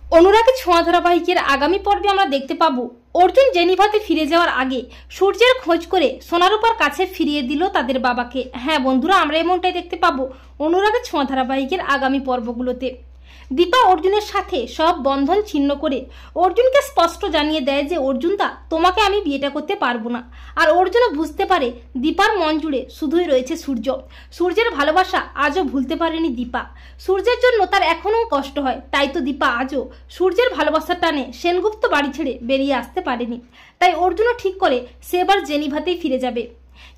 অনুরাগের ছোঁয়া ধারাবাহিকের আগামী পর্বে আমরা দেখতে পাবো অর্জুন জেনিভাতে ফিরে যাওয়ার আগে সূর্যের খোঁজ করে সোনারূপার কাছে ফিরিয়ে দিল তাদের বাবাকে। হ্যাঁ বন্ধুরা, আমরা এমনটাই দেখতে পাবো অনুরাগের ছোঁয়া ধারাবাহিকের আগামী পর্বগুলোতে। দীপা অর্জুনের সাথে সব বন্ধন ছিন্ন করে অর্জুনকে স্পষ্ট জানিয়ে দেয় যে অর্জুনদা, তোমাকে আমি বিয়েটা করতে পারবো না। আর অর্জুনও বুঝতে পারে দীপার মন জুড়ে শুধুই রয়েছে সূর্য। সূর্যের ভালোবাসা আজও ভুলতে পারেনি দীপা। সূর্যের জন্য তার এখনও কষ্ট হয়, তাই তো দীপা আজও সূর্যের ভালোবাসার টানে সেনগুপ্ত বাড়ি ছেড়ে বেরিয়ে আসতে পারেনি। তাই অর্জুনও ঠিক করে সে এবার জেনিভাতেই ফিরে যাবে।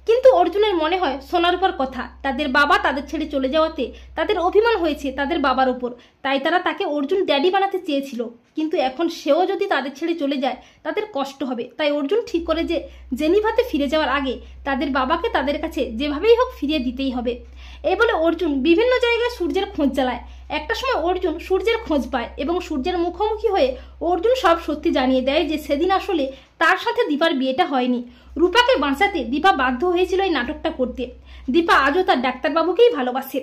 কিন্তু অর্জুনের মনে হয় সোনারূপার কথা। তাদের বাবা তাদের ছেড়ে চলে যাওয়াতে তাদের অভিমান হয়েছে তাদের বাবার উপর, তাই তারা তাকে অর্জুন ড্যাডি বানাতে চেয়েছিল। কিন্তু এখন সেও যদি তাদের ছেড়ে চলে যায় তাদের কষ্ট হবে। তাই অর্জুন ঠিক করে যে জেনিভাতে ফিরে যাওয়ার আগে তাদের বাবাকে তাদের কাছে যেভাবেই হোক ফিরিয়ে দিতেই হবে। এই বলে অর্জুন বিভিন্ন জায়গায় সূর্যের খোঁজ চালায়। একটা সময় অর্জুন সূর্যের খোঁজ পায় এবং সূর্যের মুখোমুখি হয়ে অর্জুন সব সত্যি জানিয়ে দেয় যে সেদিন আসলে তার সাথে দীপার বিয়েটা হয়নি। রূপাকে বাঁচাতে দীপা বাধ্য হয়েছিল এই নাটকটা করতে। দীপা আজও তার ডাক্তারবাবুকেই ভালোবাসে।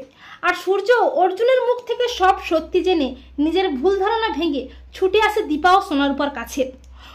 আর সূর্য অর্জুনের মুখ থেকে সব সত্যি জেনে নিজের ভুল ধারণা ভেঙে ছুটে আসে দীপা ও সোনারূপার কাছে।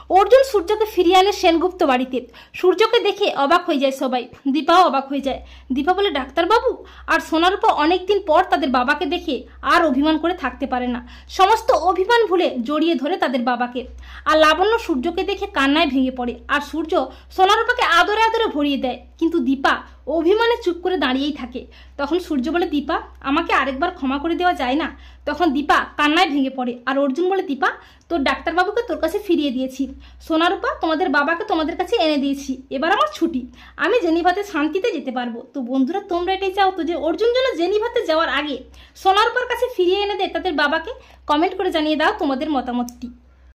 অর্জুন সূর্যকে ফিরিয়ে আনে সেনগুপ্ত বাড়িতে। সূর্যকে দেখে অবাক হয়ে যায় সবাই, দীপাও অবাক হয়ে যায়। দীপা বলে, ডাক্তারবাবু? আর সোনারূপা অনেকদিন পর তাদের বাবাকে দেখে আর অভিমান করে থাকতে পারে না। সমস্ত অভিমান ভুলে জড়িয়ে ধরে তাদের বাবাকে। আর লাবণ্য সূর্যকে দেখে কান্নায় ভেঙে পড়ে। আর সূর্য সোনারূপাকে আদরে আদরে ভরিয়ে দেয়। কিন্তু দীপা অভিমানে চুপ করে দাঁড়িয়েই থাকে। তখন সূর্য বলে, দীপা, আমাকে আরেকবার ক্ষমা করে দেওয়া যায় না? তখন দীপা কান্নায় ভেঙে পড়ে। আর অর্জুন বলে, দীপা, তোর ডাক্তারবাবুকে তোর কাছে ফিরিয়ে দিয়েছি। সোনারূপা, তোমাদের বাবাকে তোমাদের কাছে এনে দিয়েছি। এবার আমার ছুটি, আমি জেনিভাতে শান্তিতে যেতে পারবো। তো বন্ধুরা, তোমরা এটাই চাও তো যে অর্জুন যেন জেনিভাতে যাওয়ার আগে সোনারূপার কাছে ফিরিয়ে এনে দেয় তাদের বাবাকে? কমেন্ট করে জানিয়ে দাও তোমাদের মতামতটি।